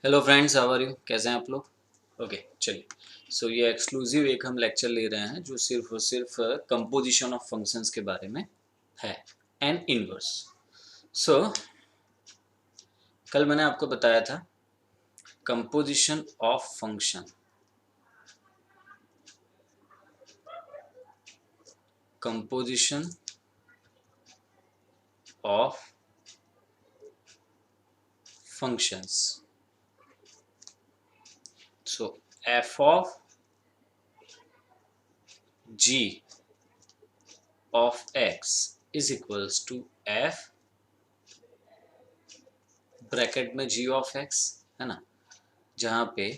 Hello friends, how are you? कैसे हैं आप लोग? ओके, चलिए। सो ये एक्सक्लूसिव एक हम लेक्चर ले रहे हैं जो सिर्फ और सिर्फ कंपोजिशन ऑफ फंक्शंस के बारे में है, एंड इनवर्स। सो कल मैंने आपको बताया था composition of function, composition of functions. So f of g of x is equals to f bracket में जी ऑफ एक्स, है ना, जहाँ पे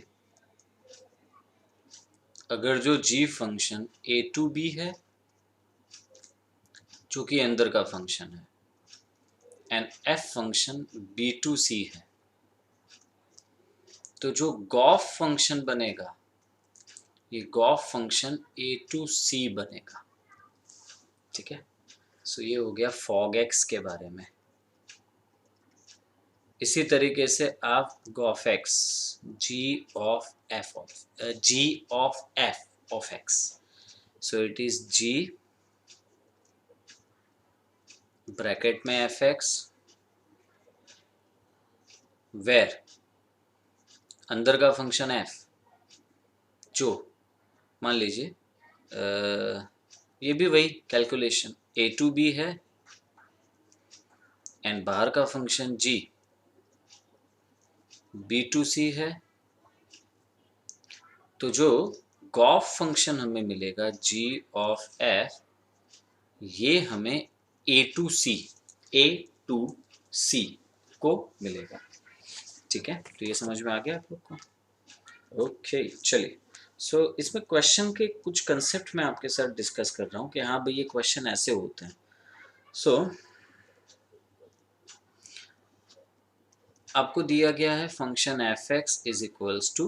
अगर जो g function A to B है जो कि अंदर का फंक्शन है, and f function B to C है, तो जो गॉफ फंक्शन बनेगा ये gof function A to C बनेगा। ठीक है, सो ये हो गया फॉग एक्स के बारे में। इसी तरीके से आप g of x g of f of x, so it is g bracket में एफ एक्स वेर अंदर का फंक्शन एफ, जो मान लीजिए ये भी वही कैलकुलेशन ए टू बी है एंड बाहर का function G B to C है, तो जो गॉफ फंक्शन हमें मिलेगा जी ऑफ एफ, ये हमें ए टू सी को मिलेगा। ठीक है, तो ये समझ में आ गया आप लोग को? ओके, चलिए। सो इसमें क्वेश्चन के कुछ कंसेप्ट मैं आपके साथ डिस्कस कर रहा हूँ कि हाँ भाई ये क्वेश्चन ऐसे होते हैं। सो आपको दिया गया है function f x is equals to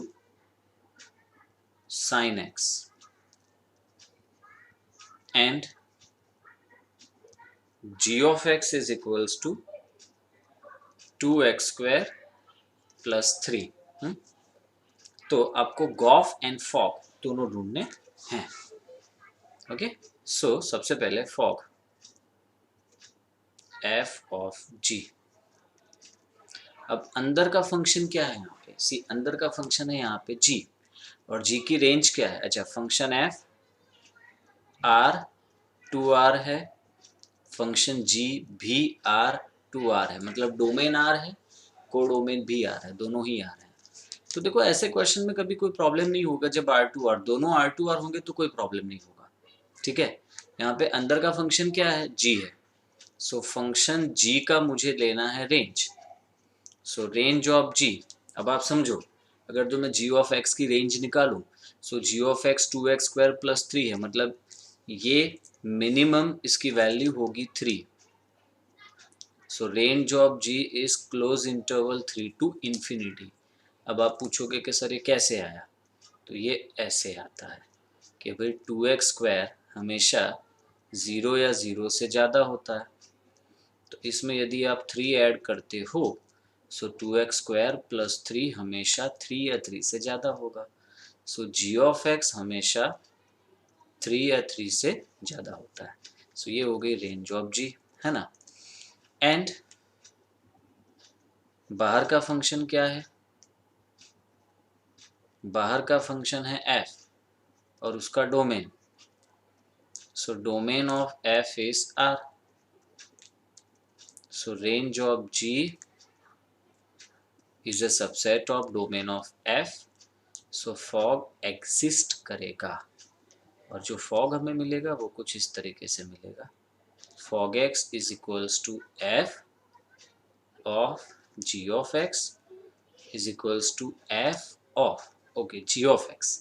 sine x and g of x is equals to 2x square plus 3। तो आपको गॉफ एंड फॉग दोनों ढूंढने हैं। ओके, सो सबसे पहले फॉग एफ ऑफ जी। अब अंदर का फंक्शन क्या है यहाँ पे? सी, अंदर का फंक्शन है यहाँ पे जी, और जी की रेंज क्या है? अच्छा, function f R to R है, फंक्शन जी भी आर टू आर है, मतलब डोमेन आर है, कोडोमेन भी आर है, दोनों ही आर है। तो देखो ऐसे क्वेश्चन में कभी कोई प्रॉब्लम नहीं होगा जब आर टू आर, दोनों आर टू आर होंगे तो कोई प्रॉब्लम नहीं होगा। ठीक है, यहाँ पे अंदर का फंक्शन क्या है? जी है। सो फंक्शन जी का मुझे लेना है range. So range of g, अब आप समझो, अगर तो मैं जी ऑफ एक्स की रेंज निकालूं, so g of x 2x square plus 3 है, मतलब ये मिनिमम इसकी वैल्यू होगी 3। So range of g is close interval 3 to infinity. अब आप पूछोगे कि सर ये कैसे आया? तो ये ऐसे आता है कि भाई 2x स्क्वायर हमेशा 0 या 0 से ज़्यादा होता है, तो इसमें यदि आप 3 ऐड करते हो, सो 2x स्क्वायर प्लस 3 हमेशा 3 या 3 से ज़्यादा होगा। सो जी ऑफ एक्स हमेशा 3 या 3 से ज़्यादा होता है। सो ये हो गई रेंज ऑफ जी, है ना। एंड बाहर का फंक्शन क्या है? बाहर का फंक्शन है एफ और उसका domain. So domain of f is R. So range of g is a subset of domain of f, so fog exist करेगा, और जो fog हमें मिलेगा वो कुछ इस तरीके से मिलेगा, fog x is equals to f of g of x is equals to f of, okay, g of x,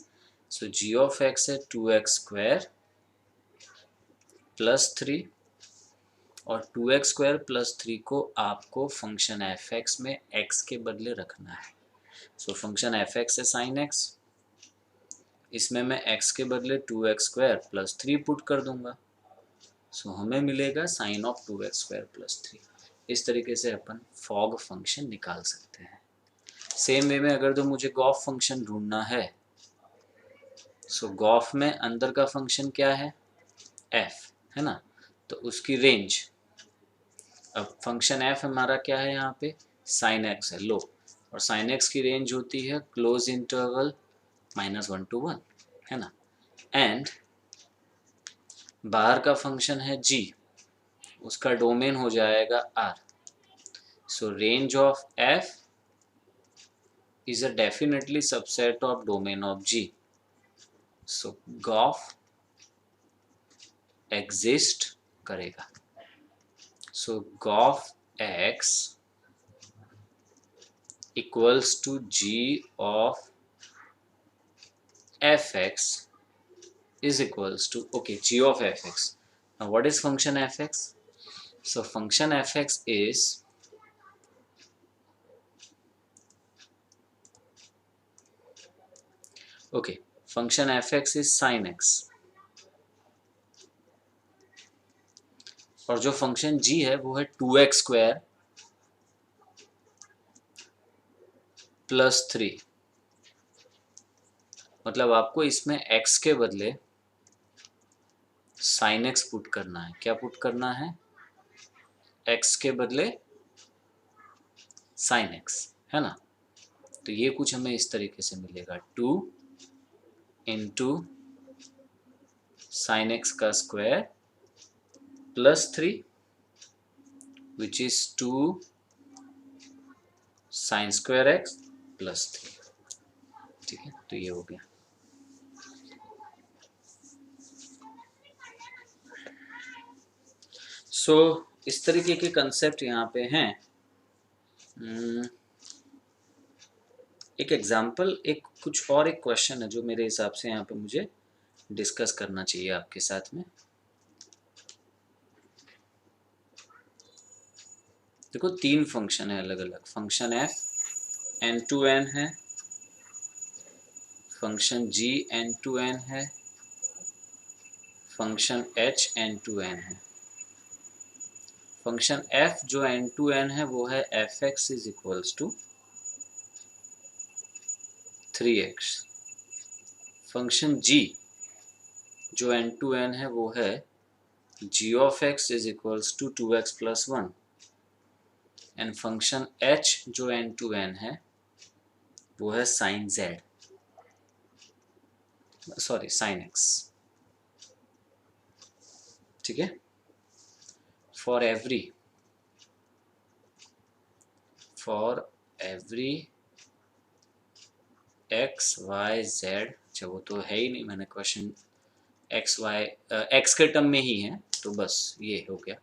so g of x है 2x स्क्वायर प्लस 3, और 2x स्क्वायर प्लस 3 को आपको फंक्शन एफ एक्स में x के बदले रखना है। So function f x है साइन एक्स, इसमें मैं x के बदले 2x स्क्वायर प्लस 3 पुट कर दूंगा, सो हमें मिलेगा sign of 2x square plus 3। इस तरीके से अपन फॉग फंक्शन निकाल सकते हैं। सेम वे में अगर तो मुझे गॉफ फंक्शन ढूंढना है, सो गॉफ में अंदर का फंक्शन क्या है, एफ है ना, तो उसकी रेंज, अब फंक्शन एफ हमारा क्या है यहाँ पे, साइन एक्स है, लो, और साइन एक्स की रेंज होती है क्लोज इंटरवल -1 to 1 है ना, एंड बाहर का फंक्शन है जी, उसका डोमेन हो जाएगा R, so range of f is a definitely subset of domain of G. So GOF exist करेगा. So GOF X equals to G of fx is equals to, okay, G of fx. Now what is function fx? So function fx is okay, function fx is sin x, और जो function g है वो है 2x square plus 3, मतलब आपको इसमें x के बदले sin x पुट करना है, क्या पुट करना है, x के बदले sin x है ना, तो ये कुछ हमें इस तरीके से मिलेगा 2 इंटू साइन एक्स का square plus 3 which is 2 sine square x plus 3, ठीक है, तो ये हो गया. सो इस तरीके के कंसेप्ट यहाँ पे हैं. एक एग्जाम्पल, एक कुछ और एक क्वेश्चन है जो मेरे हिसाब से यहाँ पे मुझे डिस्कस करना चाहिए आपके साथ में. देखो 3 फंक्शन है अलग अलग, फंक्शन एफ n2n है, फंक्शन g n2n है, फंक्शन h n2n है. फंक्शन f जो n2n है वो है fx is equals to 3x. Function g जो n2n है वो है g of x is equals to 2x plus 1, and function h जो n2n है वो है sin z, sorry sin x, ठीक है. For every x y z, अच्छा वो तो है ही नहीं, मैंने क्वेश्चन x y x के टर्म में ही है, तो बस ये हो गया.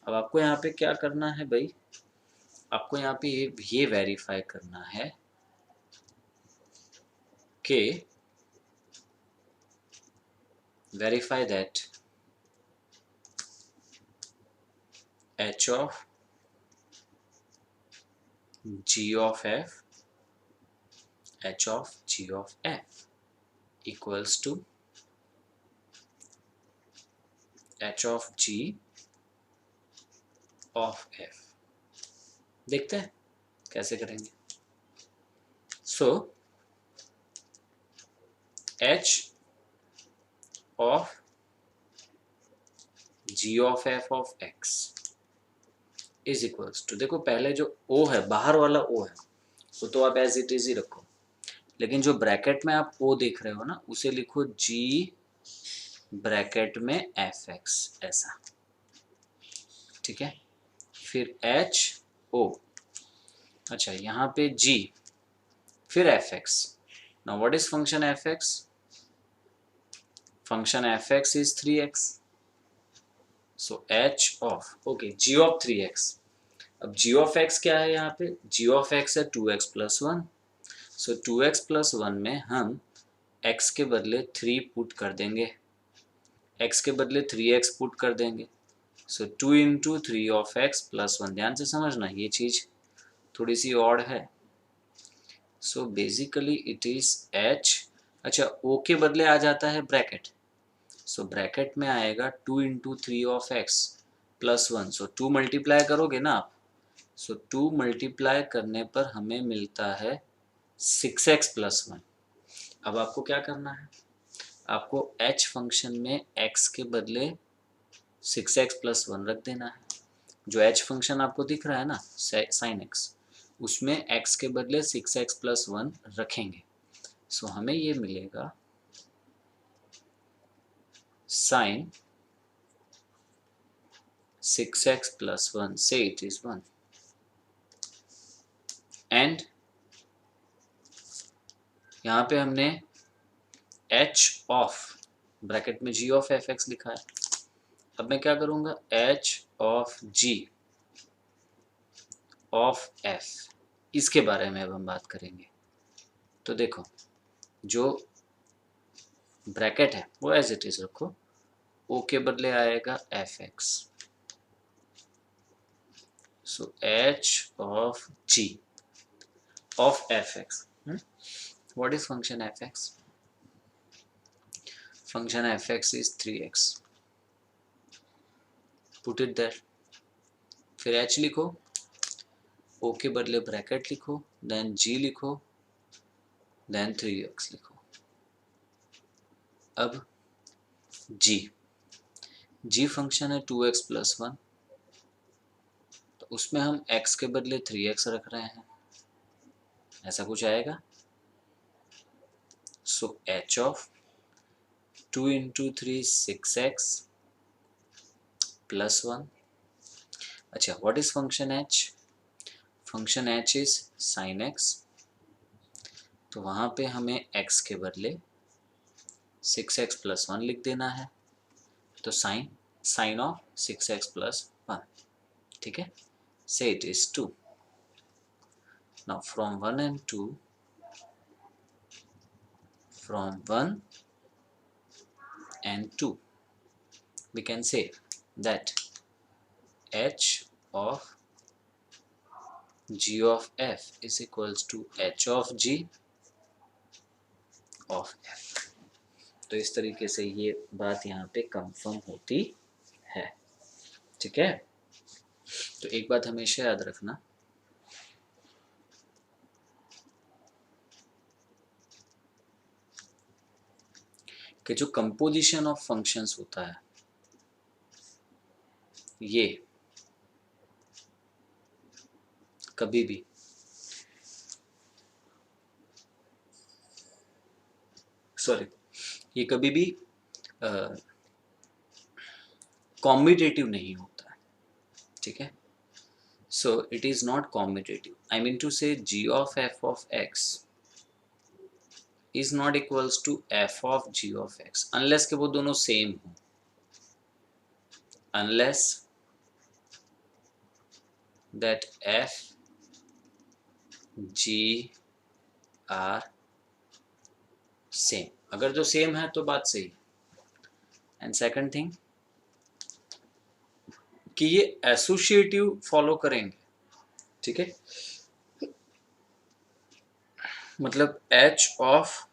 अब आपको यहाँ पे क्या करना है भाई, आपको यहाँ पे ये वेरीफाई करना है कि verify that h of g of f, h of g of f equals to h of g of f. देखते हैं कैसे करेंगे. So h of g of f of x is equals to, देखो पहले जो o है, बाहर वाला o है, वो तो आप एज इट इज ही रखो, लेकिन जो ब्रैकेट में आप o देख रहे हो ना, उसे लिखो g ब्रैकेट में fx, ऐसा, ठीक है. फिर h o, अच्छा यहाँ पे g, फिर fx. Now what is function fx? Function fx is 3x, so h of, okay, g of 3x. अब g of x क्या है यहाँ पे, g of x है 2x प्लस 1, सो 2x प्लस 1 में हम x के बदले 3 पुट कर देंगे, x के बदले 3x पुट कर देंगे, सो 2 इंटू 3 ऑफ x प्लस 1. ध्यान से समझना, ये चीज़ थोड़ी सी ऑड है. So basically it is h, अच्छा o के बदले आ जाता है ब्रैकेट, सो ब्रैकेट में आएगा 2 into 3 of x plus 1, so 2 multiply करोगे ना आप, सो 2 मल्टीप्लाई करने पर हमें मिलता है 6x+1। अब आपको क्या करना है, आपको h फंक्शन में x के बदले 6x+1 रख देना है। जो h फंक्शन आपको दिख रहा है ना sin x, उसमें x के बदले 6x+1 रखेंगे। सो हमें ये मिलेगा sin 6x+1, say it is 1, and यहाँ पे हमने h ऑफ ब्रैकेट में g ऑफ fx लिखा है। अब मैं क्या करूँगा, h of g of f, इसके बारे में अब हम बात करेंगे। तो देखो, जो ब्रैकेट है वो एज इट इज रखो, o के बदले आएगा fx, so h of g of fx। What is function fx? Function fx is 3x. Put it there. फिर h लिखो, o के बदले ब्रैकेट लिखो, देन g लिखो, देन 3x लिखो। अब g फंक्शन है 2x+1, तो उसमें हम x के बदले 3x रख रहे हैं, ऐसा कुछ आएगा। सो h ऑफ 2 × 3 6x +1। अच्छा, what is function h? Function h is sin x, तो वहाँ पे हमें x के बदले 6x+1 लिख देना है, तो साइन ऑफ 6x+1, ठीक है। से it is 2। Now from 1 and 2, from 1 and 2, we can say that h of g of f is equals to h of g of f। तो इस तरीके से ये बात यहाँ पे कंफर्म होती है, ठीक है। तो एक बात हमेशा याद रखना कि जो कंपोजिशन ऑफ फंक्शंस होता है, ये कभी भी ये कभी भी कॉम्बिटेटिव नहीं होता है, ठीक है। So it is not commutative, I mean to say g of f of x is not equals to f of g of x, unless के वो दोनों सेम हो, unless that f g are same. अगर जो same है तो बात सही है। एंड सेकंड थिंग कि ये एसोसिएटिव फॉलो करेंगे, ठीक है। मतलब h of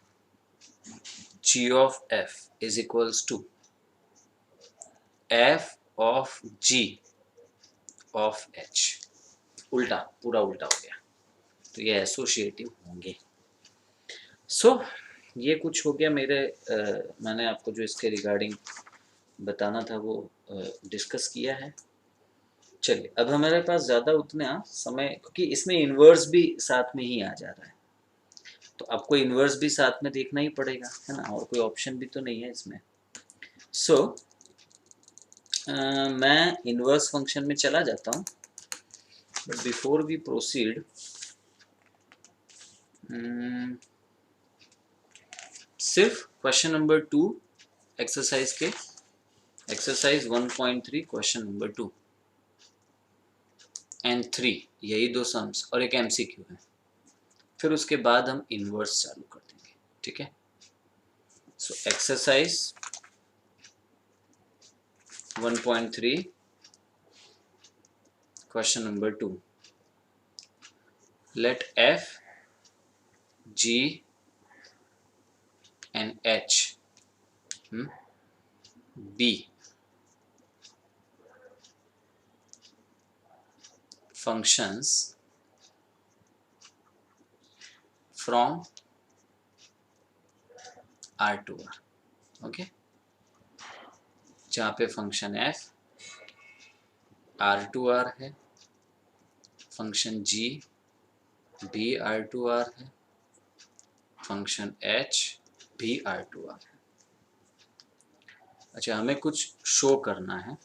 g of f is equals to f of g of h, उल्टा, पूरा उल्टा हो गया, तो ये एसोसिएटिव होंगे। सो ये कुछ हो गया मेरे मैंने आपको जो इसके रिगार्डिंग बताना था वो डिस्कस किया है। चलिए, अब हमारे पास ज़्यादा उतना समय, क्योंकि इसमें इन्वर्स भी साथ में ही आ जा रहा है, तो आपको इन्वर्स भी साथ में देखना ही पड़ेगा, है ना, और कोई ऑप्शन भी तो नहीं है इसमें। सो मैं इन्वर्स फंक्शन में चला जाता हूँ, बट बिफोर वी प्रोसीड सिर्फ क्वेश्चन नंबर 2 एक्सरसाइज के, एक्सरसाइज 1.3 क्वेश्चन नंबर 2 एंड 3, यही दो सम्स और एक एमसीक्यू है, फिर उसके बाद हम इन्वर्स चालू कर देंगे, ठीक है। So exercise 1.3 question number 2, let f g and h be functions from R to R. Okay, जहाँ पे function f R to R है, फंक्शन g भी R टू R है, फंक्शन h भी R टू R है। अच्छा, हमें कुछ शो करना है,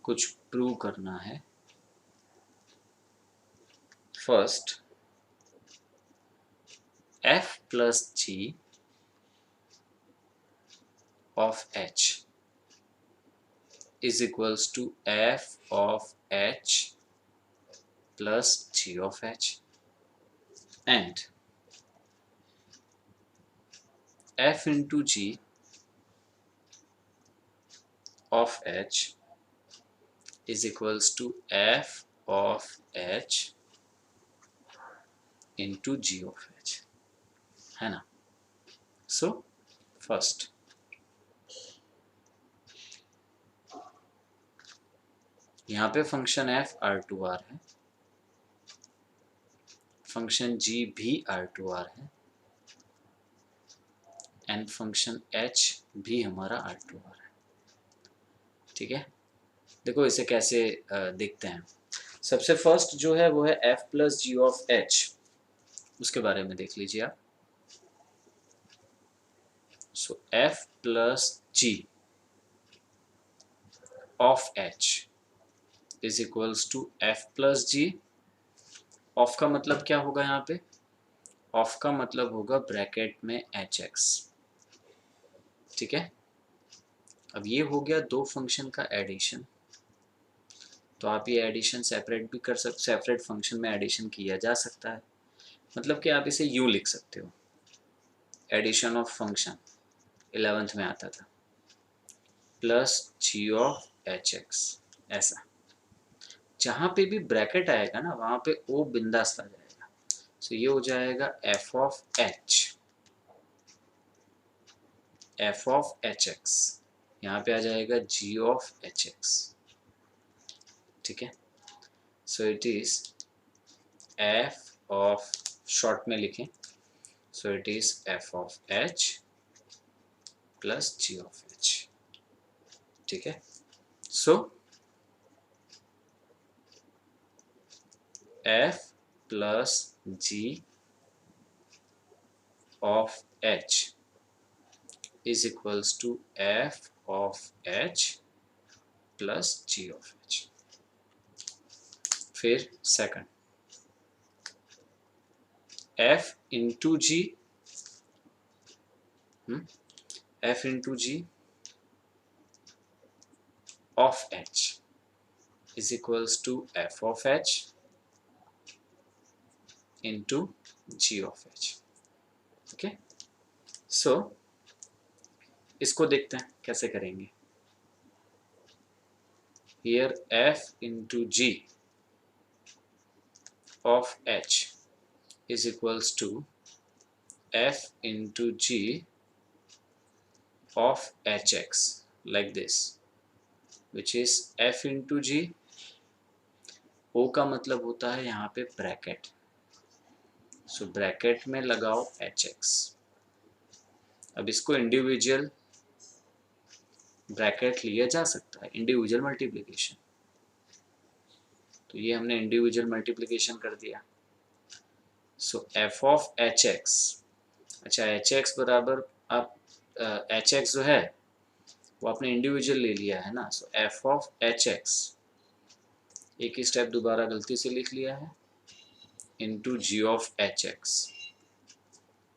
कुछ प्रूव करना है। First f plus g of h is equals to f of h plus g of h, and f into g of h is equals to f of h into g of h, है ना। So first यहाँ पे function f R2R है, function g भी R2R है, and function h भी हमारा R2R है। ठीक है, देखो इसे कैसे देखते हैं। सबसे फर्स्ट जो है वो है f plus g of h, उसके बारे में देख लीजिए आप। So f plus g of h is equals to f plus g of का मतलब क्या होगा यहाँ पे, ऑफ का मतलब होगा ब्रैकेट में hx। ठीक है, अब ये हो गया दो फंक्शन का एडिशन। तो आप ये एडिशन सेपरेट भी कर सकते, सेपरेट फंक्शन में एडिशन किया जा सकता है। मतलब कि आप इसे यूं लिख सकते हो, एडिशन ऑफ फंक्शन 11th में आता था, plus g of h x, ऐसा। जहाँ पे भी ब्रैकेट आएगा ना वहाँ पे ओ बिंदास आ जाएगा। सो ये हो जाएगा एफ ऑफ एच एक्स, यहाँ पे आ जाएगा जी ऑफ एच एक्स। ठीक है, so it is f of, short में लिखें, so it is f of h plus g of h. ठीक है, so f plus g of h is equals to f of h plus g of h। फिर second f into g, f into g of h is equals to f of h into g of h। Okay, so इसको देखते हैं कैसे करेंगे। Here f into g of h is equals to f into g of hx, like this, which is f into g। o का मतलब होता है यहाँ पे ब्रैकेट, सो ब्रैकेट में लगाओ hx। अब इसको इंडिविजुअल ब्रैकेट लिया जा सकता है, इंडिविजुअल मल्टीप्लिकेशन। तो ये हमने इंडिविजुअल मल्टीप्लिकेशन कर दिया। सो एफ ऑफ एच एक्स, अच्छा एच एक्स बराबर, आप एच एक्स जो है वो आपने इंडिविजुअल ले लिया है ना। So f of h x, एक ही स्टेप दोबारा गलती से लिख लिया है, into g of h x.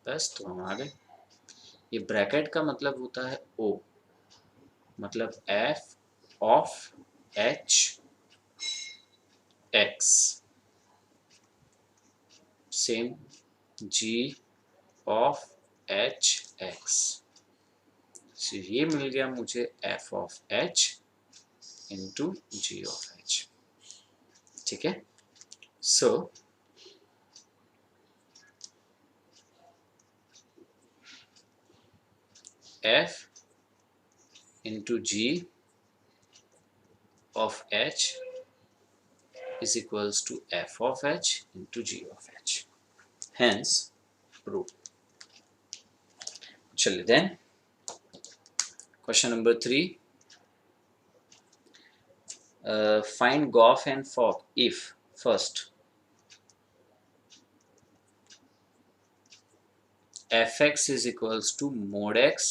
बस, तो हम आ गए। ये ब्रैकेट का मतलब होता है ओ, मतलब f of h x same g of h x. ये मिल गया मुझे f of h into g of h. ठीक है, so f into g of h is equals to f of h into g of h. Hence, proof. चलिए then, question number 3. Find Goff and Fogg if first fx is equals to mod x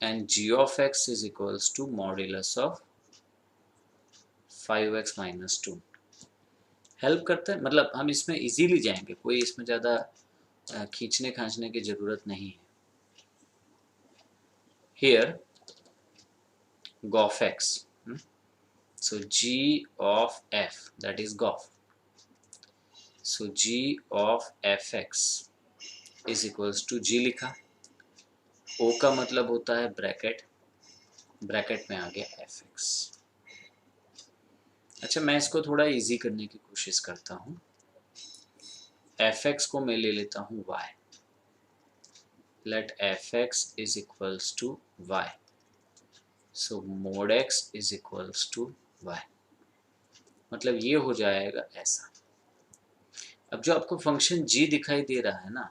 and g of x is equals to modulus of 5x minus 2. Help करते हैं, मतलब हम इसमें easily जाएंगे, कोई इसमें ज़्यादा खींचने खांचने की ज़रूरत नहीं है. Here Goff x, so g of f, that is Goff, so g of fx is equals to g लिखा. O का मतलब होता है ब्रैकेट, ब्रैकेट में आ गया fx. अच्छा, मैं इसको थोड़ा इजी करने की कोशिश करता हूँ. fx को मैं ले लेता हूँ y. Let fx is equals to y. So mod x is equals to y. मतलब ये हो जाएगा ऐसा. अब जो आपको फंक्शन g दिखाई दे रहा है ना,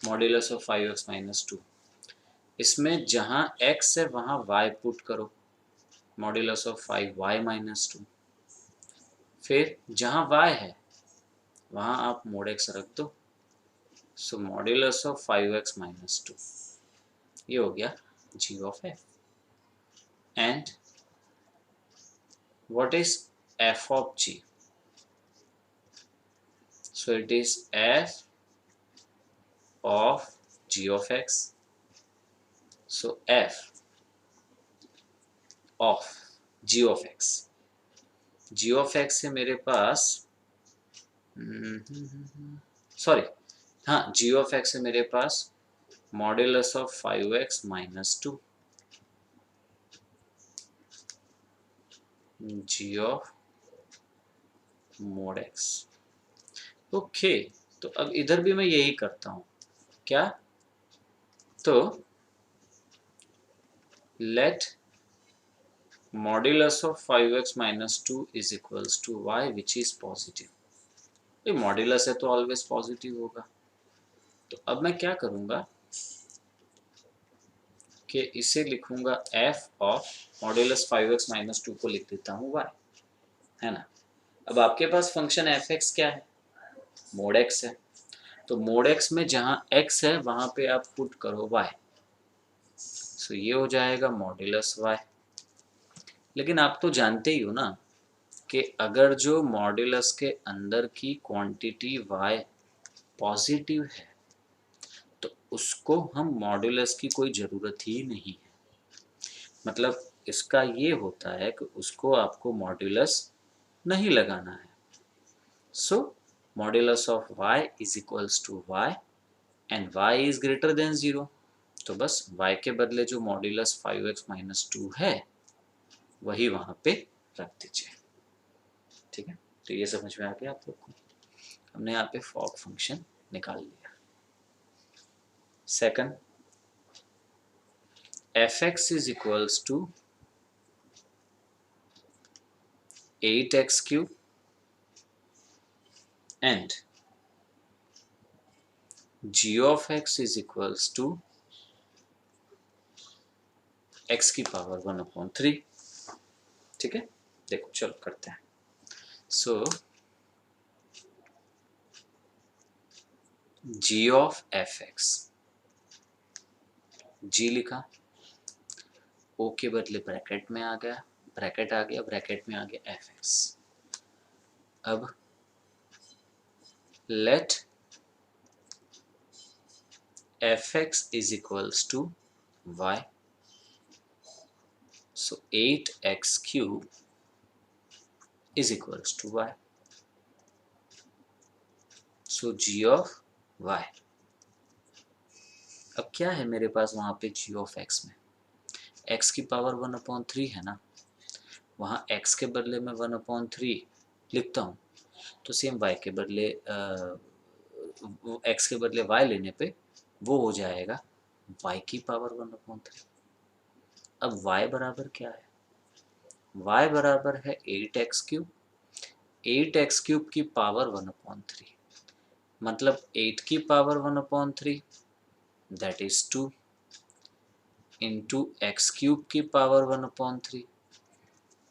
मॉड्यूलस ऑफ 5x माइनस 2, इसमें जहाँ x है वहाँ y पुट करो, मॉड्यूलस ऑफ 5y माइनस 2. फिर जहाँ y है वहाँ आप mod x रख दो, सो मॉड्यूलस ऑफ 5x माइनस 2. ये हो गया g of f. And what is f of g? So it is f of g of x. So f of g of x. g of x है मेरे पास, sorry, हाँ, g of x है मेरे पास modulus of 5x minus 2. g of mod x. Okay, तो अब इधर भी मैं यही करता हूँ. क्या? तो let modulus of 5x minus 2 is equals to y which is positive. ये मॉड्यूलस है तो ऑलवेज पॉजिटिव होगा. तो अब मैं क्या करूँगा कि इसे लिखूंगा f of modulus 5x minus 2 को लिख देता हूँ y, है ना. अब आपके पास फंक्शन fx क्या है? मोड x है. तो मोड x में जहाँ x है वहाँ पे आप पुट करो y. सो ये हो जाएगा मॉड्यूलस y. लेकिन आप तो जानते ही हो ना कि अगर जो मॉड्यूलस के अंदर की क्वांटिटी y पॉजिटिव है तो उसको हम मॉड्यूलस की कोई ज़रूरत ही नहीं है. मतलब इसका ये होता है कि उसको आपको मॉड्यूलस नहीं लगाना है. So modulus of y is equals to y and y is greater than 0. तो बस y के बदले जो मॉड्यूलस 5x माइनस 2 है वही वहाँ पे रख दीजिए. ठीक है, तो ये समझ में आ गया आप लोग को. हमने यहाँ पे फॉग फंक्शन निकाल लिया. Second, fx is equals to 8x cube and g of x is equals to x की पावर 1/3. ठीक है, देखो चलो करते हैं. सो g of fx, g लिखा, o के बदले ब्रैकेट में आ गया, ब्रैकेट आ गया, ब्रैकेट में आ गया fx. अब late fx is equals to y. So 8x cube is equals to y. So g of y. अब क्या है मेरे पास वहाँ पे g of x में? x की पावर 1/3 है ना, वहाँ x के बदले में 1/3 लिखता हूँ. तो सेम y के बदले x के बदले y लेने पे वो हो जाएगा y की पावर 1/3. अब y बराबर क्या है? y बराबर है 8x3, 8x3 की पावर 1/3, मतलब 8 की power 1/3 that is 2 into x³ की पावर 1/3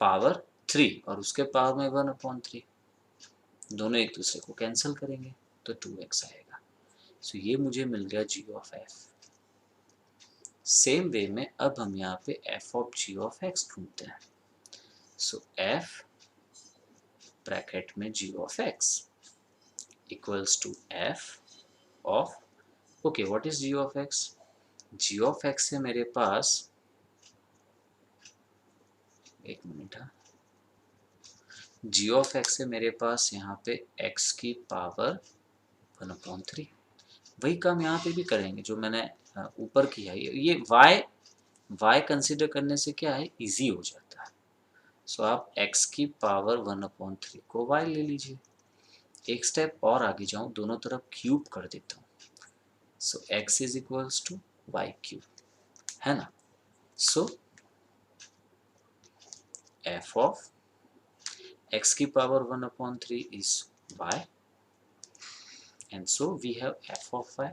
पावर 3 और उसके पावर में 1/3, दोनों एक दूसरे को कैंसिल करेंगे तो 2x आएगा। सो ये मुझे मिल गया g of f। Same way में अब हम यहाँ पे f of g of x ढूंढते हैं। सो f ब्रैकेट में g of x equals to f of, okay what is g of x? g of x से मेरे पास, एक मिनट, g ऑफ x से मेरे पास यहाँ पे x की पावर 1/3, वही काम यहाँ पे भी करेंगे जो मैंने ऊपर किया है। ये y कंसिडर करने से क्या है, इजी हो जाता है। सो आप x की पावर 1/3 को y ले लीजिए। एक स्टेप और आगे जाऊं, दोनों तरफ क्यूब कर देता हूँ। So x is equals to y cube, है ना। सो f ऑफ x की power 1/3 is y and so we have f of y.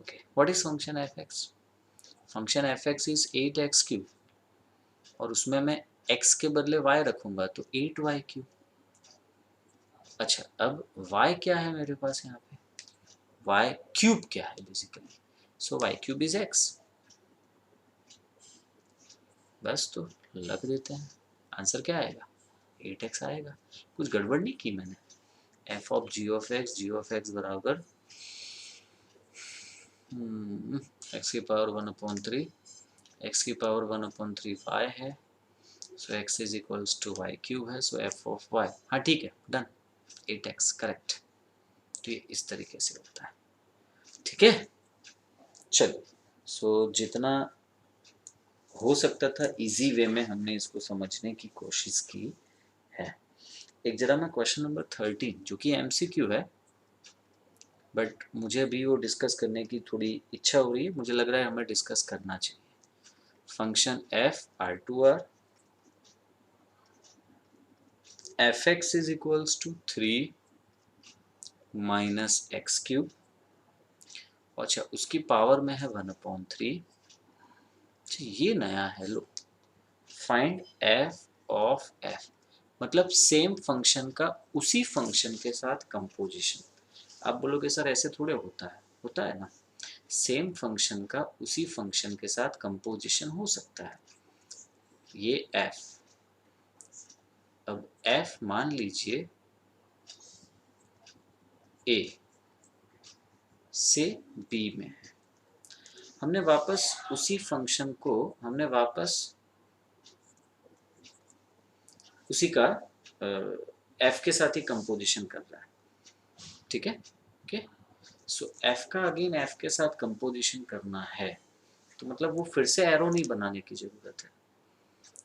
Okay, what is function fx? Function fx is 8x³ और उसमें मैं x के बदले y रखूंगा तो 8y³। अच्छा, अब y क्या है मेरे पास यहाँ पे, y³ क्या है basically, so y³ is x। बस तो लग देते हैं, आंसर क्या आएगा, 8x आएगा। कुछ गड़बड़ नहीं की मैंने। f of g of x बराबर x की पावर 1/3, x की पावर 1/3 y है, so x is equals to y³ है, सो f ऑफ y, हाँ ठीक है, डन, 8x करेक्ट। तो ये इस तरीके से होता है, ठीक है। चलो, सो जितना हो सकता था इजी वे में हमने इसको समझने की कोशिश की है। एक जरा मैं क्वेश्चन नंबर 13 जो कि MCQ है, बट मुझे अभी वो डिस्कस करने की थोड़ी इच्छा हो रही है, मुझे लग रहा है हमें डिस्कस करना चाहिए। Function f R2R fx is equals to 3 minus x³, अच्छा उसकी पावर में है 1/3। ये नया है, लो, फाइंड f ऑफ f, मतलब सेम फंक्शन का उसी फंक्शन के साथ कंपोजिशन। आप बोलोगे सर ऐसे थोड़े होता है ना, सेम फंक्शन का उसी फंक्शन के साथ कंपोजिशन हो सकता है। ये f, अब f मान लीजिए a से b में है, हमने वापस उसी फंक्शन को उसी का f के साथ ही कंपोजिशन कर रहा है, ठीक है। ओके, सो f का अगेन f के साथ कंपोजिशन करना है, तो मतलब वो फिर से एरो नहीं बनाने की जरूरत है,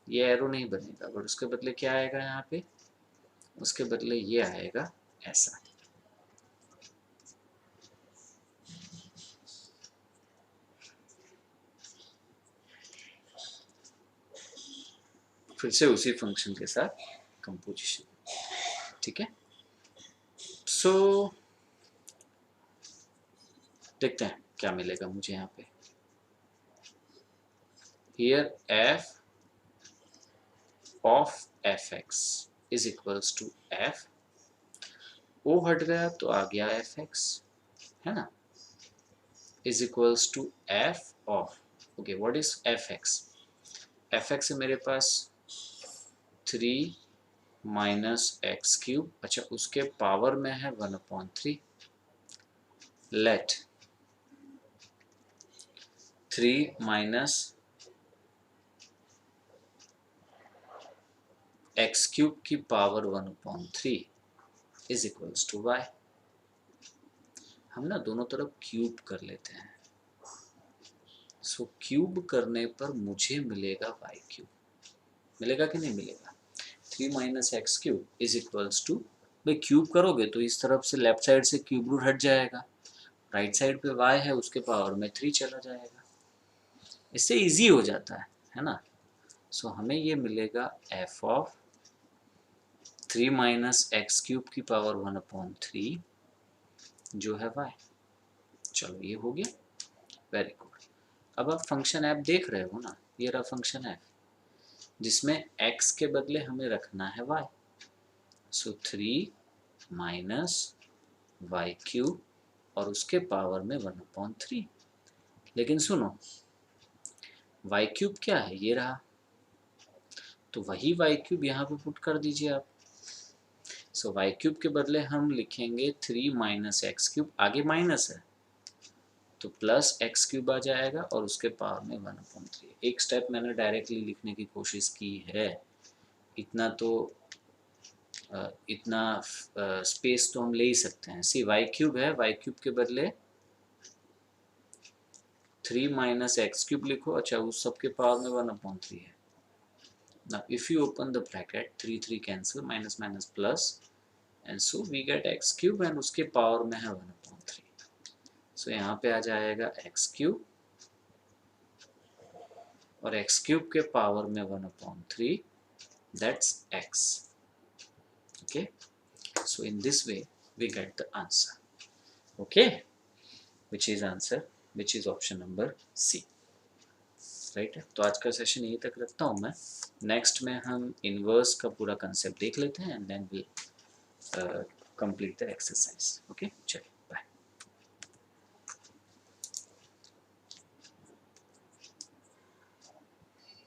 ये एरो नहीं बनेगा, बट उसके बदले क्या आएगा यहाँ पे, उसके बदले ये आएगा ऐसा। फिर से उसी फंक्शन के साथ कंपोजिशन, ठीक है। सो देखते हैं क्या मिलेगा मुझे यहाँ पे। Here f of fx is equals to f, o हट गया तो आ गया fx, है ना, is equals to f of, okay what is fx? fx से मेरे पास 3 माइनस x³, अच्छा उसके पावर में है 1/3, लेट 3 माइनस x³ की power 1/3 is equals to y। हम ना दोनों तरफ क्यूब कर लेते हैं, सो क्यूब करने पर मुझे मिलेगा y³, मिलेगा कि नहीं मिलेगा। 3 minus x³ is equals to, भाई क्यूब करोगे तो इस तरफ से लेफ्ट साइड से क्यूब रूट हट जाएगा, राइट साइड पे y है उसके पावर में 3 चला जाएगा, इससे इजी हो जाता है ना। सो हमें ये मिलेगा F of 3 minus x cube की पावर 1/3 जो है y। चलो ये हो गया, वेरी गुड। अब आप फंक्शन एफ देख रहे हो ना, ये रहा फंक्शन एफ जिसमें x के बदले हमें रखना है y। सो 3 माइनस वाई क्यूब और उसके पावर में 1/3। लेकिन सुनो, वाई क्यूब क्या है, ये रहा, तो वही वाई क्यूब यहाँ पे पुट कर दीजिए आप। सो वाई क्यूब के बदले हम लिखेंगे 3 माइनस एक्स क्यूब, आगे माइनस है तो प्लस एक्स क्यूब आ जाएगा और उसके पावर में 1/3। एक स्टेप मैंने डायरेक्टली लिखने की कोशिश की है, इतना तो इतना स्पेस तो हम ले ही सकते हैं। सी वाई क्यूब है, वाई क्यूब के बदले 3 माइनस एक्स क्यूब लिखो, अच्छा उस सब के पावर में 1/3 है। Now if you open the bracket 3 cancel, minus minus plus, and so we get x cube and उसके पावर में है 1/3। so यहाँ पे आ जाएगा x क्यूब और x क्यूब के पावर में 1/3, that's x। okay, so in this way we get the answer, okay, which is answer, which is option number C, right है। तो आज का सेशन यहीं तक रखता हूँ मैं। नेक्स्ट में हम इनवर्स का पूरा कंसेप्ट देख लेते हैं and then we complete the exercise. Okay, चलिए।